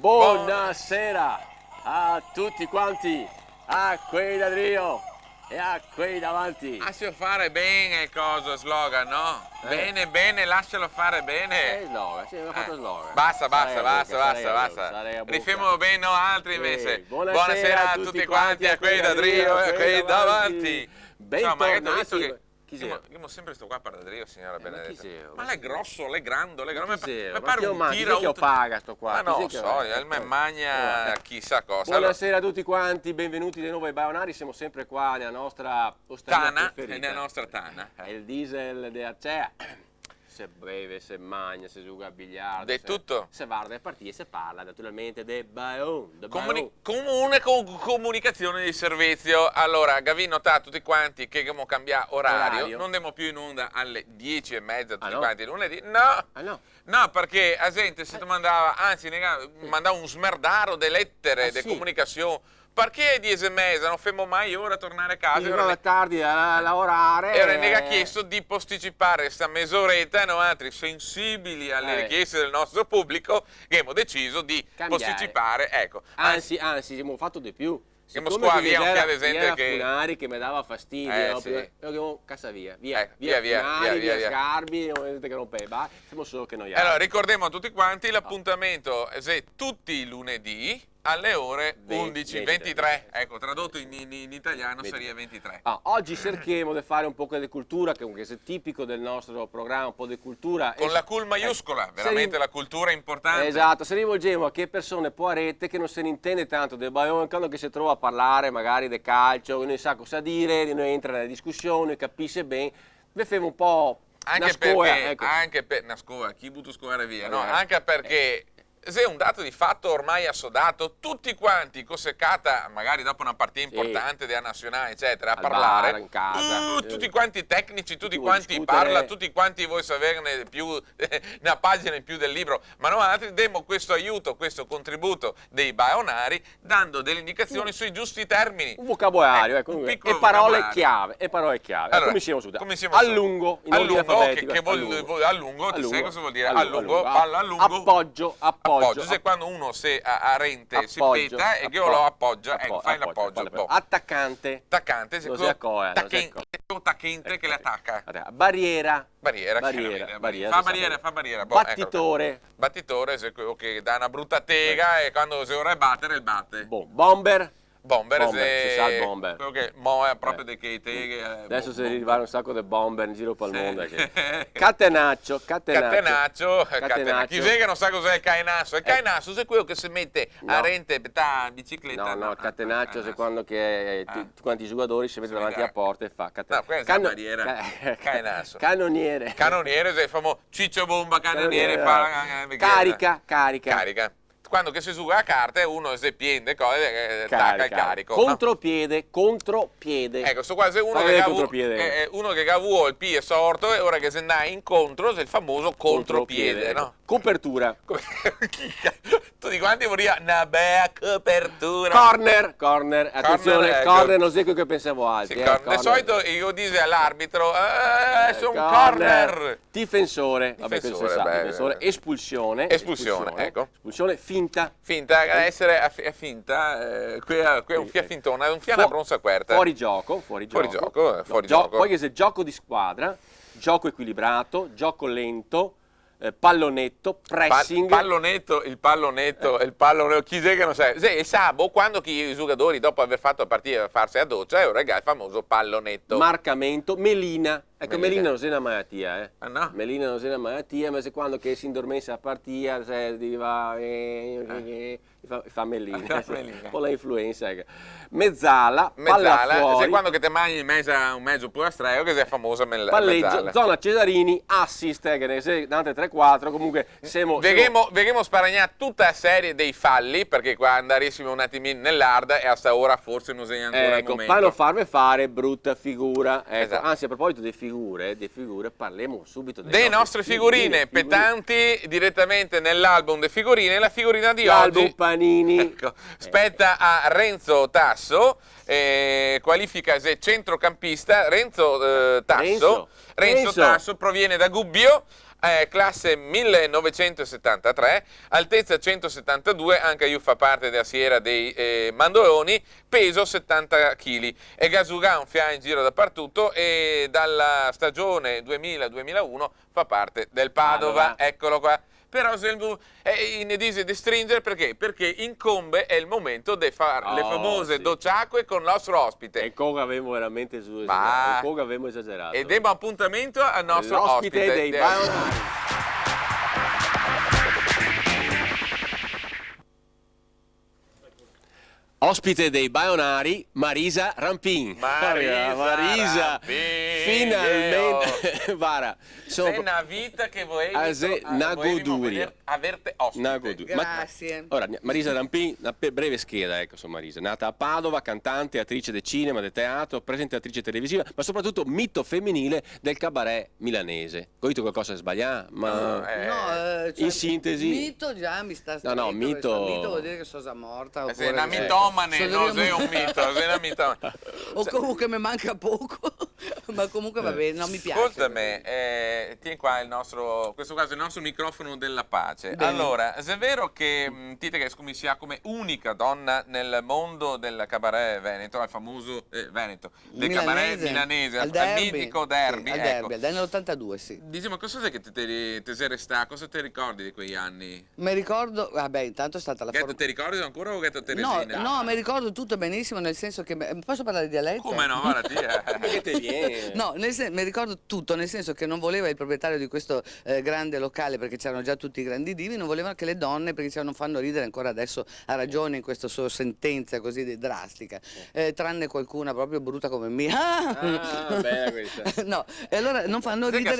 Buonasera a tutti quanti, a quelli da Drio e a quelli davanti. Lascialo fare bene il coso, slogan, no? Bene, bene, lascialo fare bene. Slogan, sì, abbiamo fatto slogan. Basta. Rifemolo bene, no? Altri invece. Buonasera a tutti quanti, a quelli da Drio e a quelli davanti. Bentornati. Io sempre sto qua per Drio, signora Benedetta. Ma Ma lei è grosso, lei è grande, mi ma pare un tiro. che lo paga sto qua? Ma no, so, il me magna chissà cosa. Buonasera a tutti quanti, benvenuti di nuovo ai Baionari, siamo sempre qua nella nostra osteria Tana, preferita. nella nostra tana. È il diesel di Acea. Se breve, se magna, se gioca a biliardo, De tutto. se va a partire, se parla naturalmente de Bayon. Comunicazione di servizio. Allora, Gavino, tutti quanti che abbiamo cambiato orario, non andiamo più in onda alle 10:30 tutti quanti lunedì. No, perché la gente si mandava, anzi, mandava un smerdaro di lettere, di comunicazione. Perché 10:30? Non fermo mai ora a tornare a casa. Era tardi a lavorare. Era nega chiesto di posticipare questa mezz'oretta e noi altri sensibili alle richieste del nostro pubblico che abbiamo deciso di posticipare. Ecco. Anzi, abbiamo fatto di più. Siamo qua via un fiat esempio che Funari che mi dava fastidio. Io casa via. Via Sgarbi, che rompeva. Siamo solo che noi. Allora, ricordiamo a tutti quanti l'appuntamento tutti i lunedì alle ore 11:23, ecco, tradotto in italiano sarebbe 23. Oggi cercheremo di fare un po' di cultura, che è tipico del nostro programma, un po' di cultura. Con la cul maiuscola, veramente la cultura è importante. Esatto, se rivolgiamo a che persone poarette che non se ne intende tanto del Bayonne, quando che si trova a parlare magari del calcio, non sa cosa dire, non entra nella discussione, capisce bene, vi facciamo un po' anche perché, nascoa, chi butto scoare via, no? Anche perché se è un dato di fatto ormai assodato, tutti quanti coseccata, magari dopo una partita importante della nazionale, eccetera, a parlare, bar, in casa, tutti quanti tecnici, tutti quanti parla, tutti quanti vuoi saperne più, una pagina in più del libro, ma noi altri diamo questo aiuto, questo contributo dei baionari, dando delle indicazioni sui giusti termini. Un vocabolario, e parole chiave. Allora, cominciamo subito. A lungo, in ordine alfabetico. A lungo, ti sai cosa vuol dire? A lungo, palla a lungo. Appoggio. Se quando uno si rente si peta e che lo appoggia, ecco, fai l'appoggio. Attaccante, se attaccante che le attacca. Barriera. Fa barriera. Battitore. Battitore, se quello che dà una brutta tega e quando si vorrà battere, il batte. Bomber, si sa il bomber. Quello che è proprio dei teghe. Adesso si arrivano un sacco di bomber in giro per il mondo. Catenaccio. Chi che non sa cos'è il catenaccio? Il catenaccio è quello che si mette a rente a bicicletta. No, il catenaccio è quando tutti quanti i giocatori si mettono davanti a porta e fa catenaccio. Cannoniere, è il famoso Ciccio Bomba cannoniere. Carica. Quando che si suga la carta uno si piende attacca il carico. Contropiede. Ecco, questo qua è uno che ha avuto il piede sorto e ora che se ne incontro è il famoso contropiede, no? Copertura. Tutti quanti vuol dire una bella copertura. Corner, attenzione, corner non so quello che pensavo altri. Di solito io dico all'arbitro, sono un corner. Difensore, espulsione, ecco. Espulsione, finta, essere finta, qui è un fintone, un fiano bronza querta. Fuori gioco. Poi che se gioco di squadra, gioco equilibrato, gioco lento, pallonetto, pressing. Il pallonetto, chi è che non sa? Il sabo, quando i giocatori dopo aver fatto la partita farsi a doccia, è il famoso pallonetto. Marcamento, melina. Ecco, melina non è una malattia, no? Melina non è una malattia, ma se quando che si indormessa la partita, fa melina. Un po' la influenza. Mezzala, palla fuori. Se quando che te mangi un mezzo purastreo, che è famosa palleggio, mezzala. Zona Cesarini, assist, che ne sei dante 3-4, comunque Vediamo sparagnare tutta la serie dei falli, perché qua andarissimo un attimino nell'arda e a sta ora forse non sei ancora il momento. Per non farmi fare brutta figura. Esatto. Anzi, a proposito di figure, parliamo subito delle nostre figurine petanti direttamente nell'album delle figurine. La figurina di oggi, Panini, ecco, spetta a Renzo Tasso, qualifica se centrocampista. Renzo Tasso Renzo Tasso proviene da Gubbio, classe 1973, altezza 172, anche io fa parte della schiera dei Mandoloni, peso 70 kg. E Gasugan fa in giro dappertutto e dalla stagione 2000-2001 fa parte del Padova. Eccolo qua. Però in Edise di Stringer perché? Perché incombe è il momento di fare le famose docciacque con il nostro ospite. E come abbiamo veramente esagerato. E diamo appuntamento al nostro ospite dei Baionari. Ospite dei Baionari, Marisa Rampin. Marisa finalmente. Vara. Sei una vita che volevo averti ospite. Grazie. Ora, Marisa Rampin, una breve scheda, ecco, sono Marisa. Nata a Padova, cantante, attrice di cinema, di teatro, presentatrice televisiva, ma soprattutto mito femminile del cabaret milanese. Ho detto qualcosa da sbagliare? Ma in sintesi. Mito già mi sta stretto. No, mito. Mito vuol dire che sono già morta. Sei una mitomane, non sei un mito, sei una mitomane. O comunque mi manca poco, ma comunque va bene, non mi piace. Ascoltami, tieni qua questo caso il nostro microfono della pace. Bene. Allora, se è vero che Tite che sia come unica donna nel mondo del cabaret veneto, al famoso Veneto, del cabaret milanese, al mitico derby. Sì, al derby, al derby nell'82, sì. Diciamo, cosa è che ti sei restato? Cosa ti ricordi di quegli anni? Mi ricordo, vabbè, intanto è stata la Ghetto ti ricordi ancora o Ghetto Teresina? No, mi ricordo tutto benissimo, nel senso che... Posso parlare di dialetto? Come no, guarda, Che te viene? No, mi ricordo tutto, nel senso che non voleva il proprietario di questo grande locale, perché c'erano già tutti i grandi divi, non volevano che le donne, perché non fanno ridere ancora adesso, ha ragione in questa sua sentenza così drastica, tranne qualcuna proprio brutta come me. Bella questa. No, e allora non fanno ridere.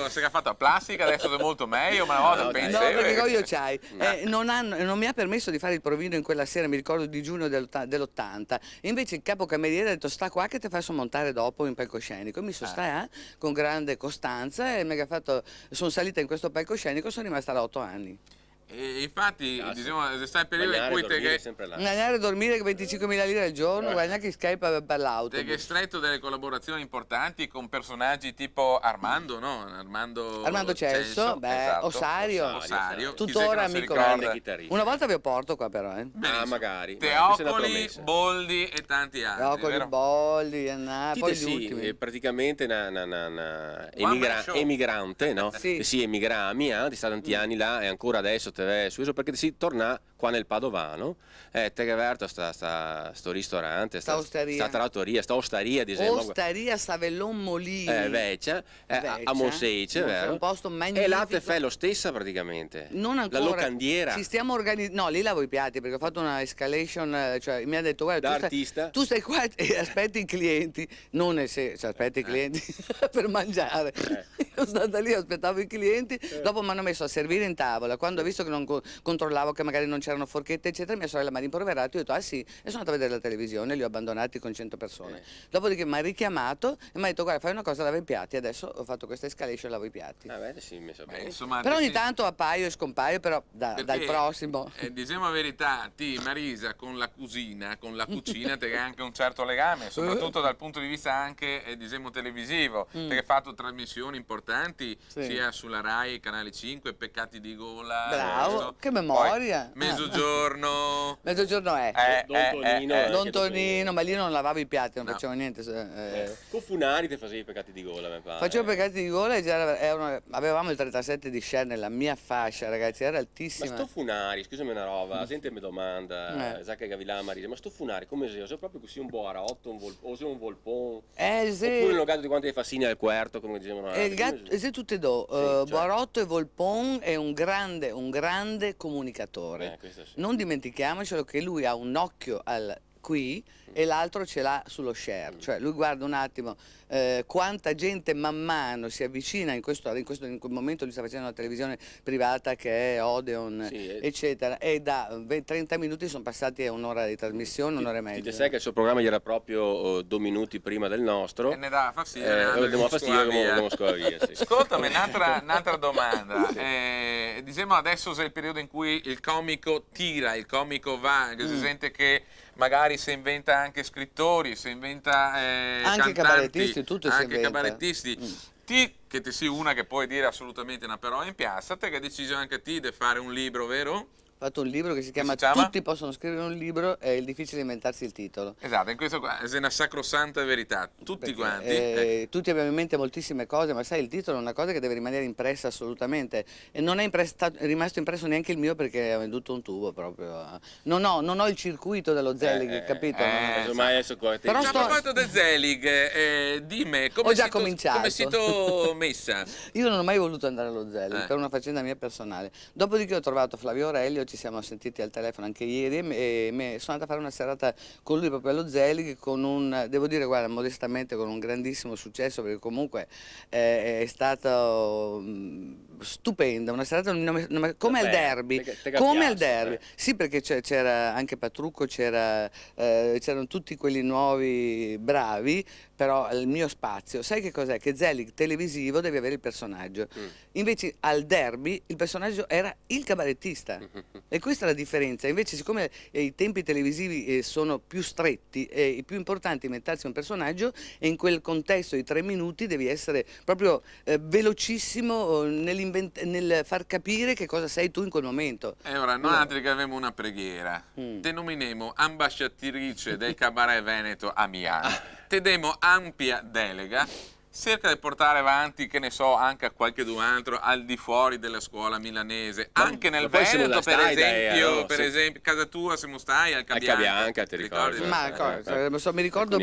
Se ha fatto a plastica, adesso è molto meglio, ma una volta pensi. No, perché io c'hai. Non mi ha permesso di fare il provino in quella sera, mi ricordo di giugno dell'80. Invece il capo cameriere ha detto: sta qua che ti faccio montare dopo in palcoscenico. E mi sono stata con grande costanza e mi ha fatto, sono salita in questo palcoscenico, sono rimasta là 8 anni. E infatti, diciamo, sta il periodo in cui mangiare e dormire 25.000 lire al giorno, guadagna che Skype per l'auto. Te che hai stretto delle collaborazioni importanti con personaggi tipo Armando, no? Armando Celso, esatto. Osario. Tuttora amico. Una volta vi ho porto qua però, magari. Teocoli, Boldi e tanti altri. Teocoli, Boldi, poi gli ultimi. Praticamente emigrante, no? Sì, emigrami, di sta tanti anni là e ancora adesso te su perché si torna qua nel Padovano, te che aperto sto ristorante, sta trattoria, sta osteria, diciamo. Osteria Savellon Molini. Vecchia, a Monseice, vero? Un posto magnifico. E là te fai lo stessa praticamente. Non ancora. La locandiera. Ci stiamo organizzando. No, lì lavo i piatti perché ho fatto una escalation, cioè mi ha detto guarda, tu stai qua e aspetti i clienti, non ne se aspetti i clienti per mangiare. Io sono stata lì, aspettavo i clienti, dopo mi hanno messo a servire in tavola, quando ho visto che non controllavo che magari non c'erano forchette eccetera, mia sorella mi ha rimproverato, io ho detto sì, e sono andata a vedere la televisione, li ho abbandonati con 100 persone. Dopodiché mi ha richiamato e mi ha detto guarda fai una cosa, lava i piatti, adesso ho fatto questa escalation e lavo i piatti. Sì, mi so bene. Insomma, però ogni tanto appaio e scompaio, però dal prossimo. Diciamo la verità, Marisa con la cucina te hai anche un certo legame, soprattutto dal punto di vista anche diciamo televisivo, perché hai fatto trasmissioni importanti sia sulla Rai, Canale 5, Peccati di gola. Bravo, che memoria. Poi, Mezzogiorno. Mezzogiorno è. Don Tonino, ma lì non lavavo i piatti, non facevo niente. Con Funari ti facevi i peccati di gola, mi pare. Facevo i peccati di gola e avevamo il 37 di share nella mia fascia, ragazzi, era altissima. Ma sto Funari, scusami una roba, la gente mi domanda, Zacca Gavilà, Marisa, ma sto Funari come sei? Se proprio così un boarotto, o se un volpone, oppure un gatto di quanti fassini al quarto, come dicevano. Il gatto, se tutte e due, Boarotto e Volpon è un grande comunicatore. Non dimentichiamocelo che lui ha un occhio qui e l'altro ce l'ha sullo share, cioè lui guarda un attimo quanta gente man mano si avvicina in quel momento lui sta facendo una televisione privata che è Odeon eccetera, e da 30 minuti sono passati a un'ora di trasmissione, un'ora e mezza. Ti sai che il suo programma gli era proprio 2 minuti prima del nostro e ne dà fastidio, via. Ascoltami, un'altra domanda, diciamo adesso è il periodo in cui il comico tira, il comico va, che si sente che magari si inventa anche scrittori, si inventa anche cantanti, cabarettisti, tutto si inventa. Cabarettisti. che ti sei una che puoi dire assolutamente una parola in piazza, te che hai deciso anche te di fare un libro, vero? Ho fatto un libro che si chiama Tutti possono scrivere un libro, è il difficile inventarsi il titolo. Esatto, in questo qua è una sacrosanta verità, tutti quanti. Tutti abbiamo in mente moltissime cose, ma sai, il titolo è una cosa che deve rimanere impressa assolutamente. E non è rimasto impresso neanche il mio perché ha venduto un tubo proprio. Non ho il circuito dello Zelig, capito? Però a proposito del Zelig, dimmi, come siete messa? Io non ho mai voluto andare allo Zelig, per una faccenda mia personale. Dopodiché ho trovato Flavio Aurelio, ci siamo sentiti al telefono anche ieri e sono andata a fare una serata con lui proprio allo Zelig con devo dire, guarda, modestamente con un grandissimo successo, perché comunque è stato stupenda, una serata come al derby, come al derby. Sì, perché c'era anche Patrucco, c'erano tutti quelli nuovi bravi, però il mio spazio, sai che cos'è? Che Zelig televisivo deve avere il personaggio, invece al derby il personaggio era il cabarettista. E questa è la differenza. Invece, siccome i tempi televisivi sono più stretti, è più importante inventarsi un personaggio, e in quel contesto di 3 minuti devi essere proprio velocissimo nel far capire che cosa sei tu in quel momento. E ora, noi altri che avevamo una preghiera, te nominiamo ambasciatrice del cabaret Veneto a Milano, te diamo ampia delega. Cerca di portare avanti, che ne so, anche a qualche altro al di fuori della scuola milanese, anche nel Veneto, per esempio, casa tua, se non stai al Cabianca, ti ricordi? Mi ricordo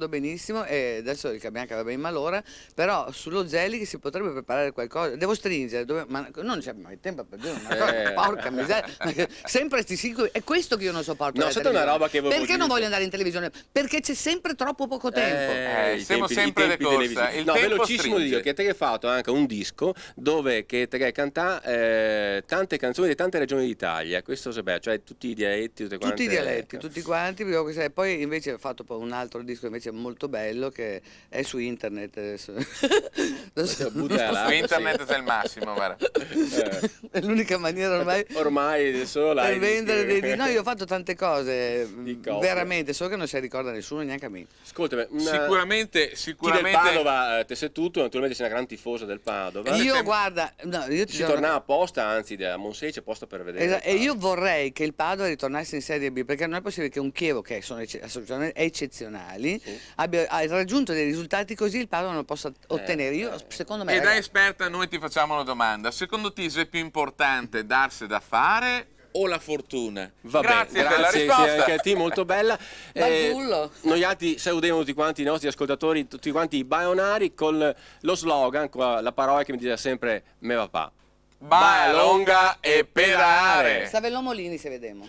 benissimo, e adesso il Cabianca va ben malora, però sullo Zelig si potrebbe preparare qualcosa. Devo stringere, ma non c'è mai tempo per dire una cosa, porca miseria, sempre sti singoli, è questo che io non sopporto. No, è una roba che perché non voglio andare in televisione? Perché c'è sempre troppo poco tempo. Siamo sempre no, velocissimo dico che te hai fatto anche un disco dove che te canta tante canzoni di tante regioni d'Italia, questo è cioè tutti i dialetti, tutti i dialetti, tutti quanti, poi invece ho fatto un altro disco invece molto bello che è su internet. Su internet è il massimo, guarda. È l'unica maniera ormai solo per vendere no, io ho fatto tante cose veramente, solo che non si ricorda nessuno, neanche a me. Ascoltami, sicuramente del Padova, te sei tutto, naturalmente sei una gran tifosa del Padova. Io guarda, si tornava apposta, anzi a Monselice apposta per vedere. E io vorrei che il Padova ritornasse in Serie B, perché non è possibile che un Chievo, che sono assolutamente eccezionali, abbia raggiunto dei risultati così il Padova non possa ottenere. Io, secondo me. E da esperta noi ti facciamo una domanda: secondo te è più importante darsi da fare o la fortuna? Grazie per la risposta. Anche a te, molto bella. Noi altri salutiamo tutti quanti i nostri ascoltatori, tutti quanti i baionari, con lo slogan, la parola che mi dice sempre me va pa. Baia longa e pedare. Savello Molini, se vediamo.